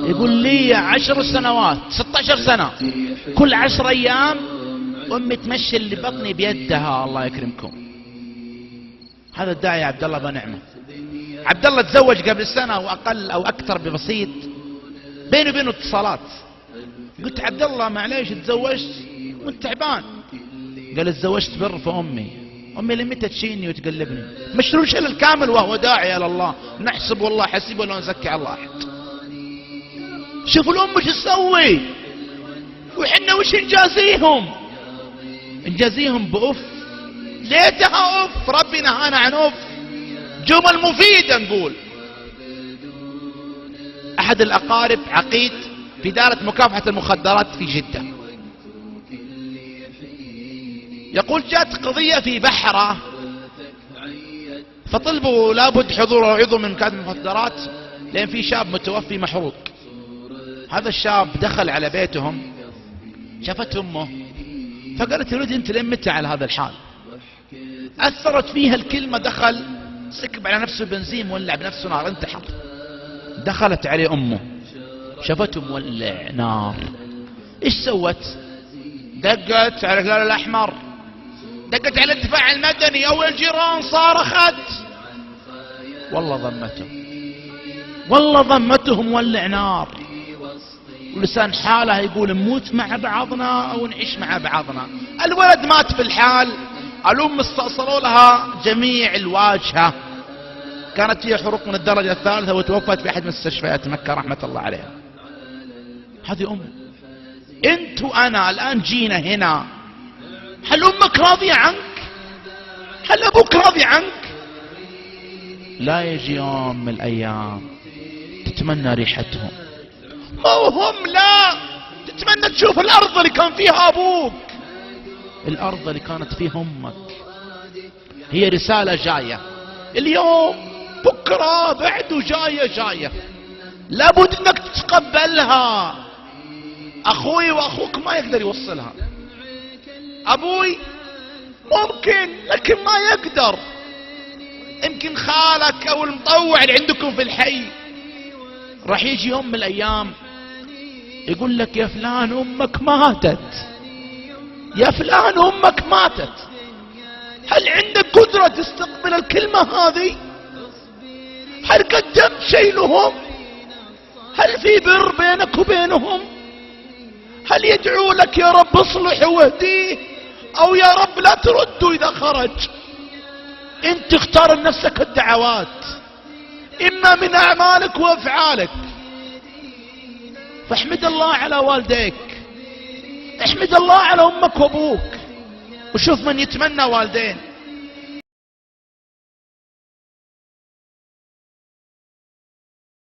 يقول لي 10 سنوات 16 سنة كل 10 أيام أمي تمشي اللي بطني بيدها. الله يكرمكم. هذا الداعي عبد الله بن نعمة. عبد الله تزوج قبل سنة وأقل أو أكثر ببسيط، بيني وبينه اتصالات. قلت عبد الله معليش تزوجت وانت تعبان؟ قال تزوجت بر في أمي. أمي لمتى تشيني وتقلبني؟ مشروع شل الكامل وهو داعي إلى الله. نحسب والله حسيب ولا نزكي على الله أحد. شوفوا الأم وش تسوي وحنا وش نجازيهم. نجازيهم بأف، ليتها أف. ربي نهانا عن أف. جمل مفيدة نقول. أحد الأقارب عقيد في دارة مكافحة المخدرات في جدة، يقول جاءت قضية في بحرة فطلبوا لابد حضور عضو من مكافحة المخدرات لأن في شاب متوفي محروق. هذا الشاب دخل على بيتهم، شافت أمه فقالت يريد أنت لين متى على هذا الحال؟ أثرت فيها الكلمة. دخل سكب على نفسه بنزين، ولع بنفسه نار، انتحر. دخلت عليه أمه شافته مولع نار. ايش سوت؟ دقت على الهلال الأحمر، دقت على الدفاع المدني أو الجيران، صارخت. والله ضمته مولع نار. ولسان حاله يقول نموت مع بعضنا أو نعيش مع بعضنا. الولد مات في الحال. الأم استأصلوا لها جميع الواجهة، كانت فيها حروق من الدرجة الثالثة وتوفت في أحد مستشفيات مكة رحمة الله عليها. هذه أم. أنت وأنا الآن جينا هنا، هل أمك راضية عنك؟ هل أبوك راضي عنك؟ لا يجي يوم من الأيام تتمنى ريحتهم، ما هم، لا تتمنى تشوف الأرض اللي كان فيها أبوك، الأرض اللي كانت فيها أمك. هي رسالة جاية اليوم، بكرة، بعده، جاية لابد انك تتقبلها. اخوي واخوك ما يقدر يوصلها. ابوي ممكن لكن ما يقدر. يمكن خالك او المطوع اللي عندكم في الحي راح يجي يوم من الايام يقول لك يا فلان امك ماتت، يا فلان امك ماتت. هل عندك قدرة تستقبل الكلمة هذه؟ هل قدمت شيء لهم؟ هل في بر بينك وبينهم؟ هل يدعو لك يا رب اصلح واهديه، او يا رب لا ترده اذا خرج؟ انت تختار لنفسك الدعوات اما من اعمالك وافعالك. فاحمد الله على والديك، احمد الله على امك وابوك. وشوف من يتمنى والدين.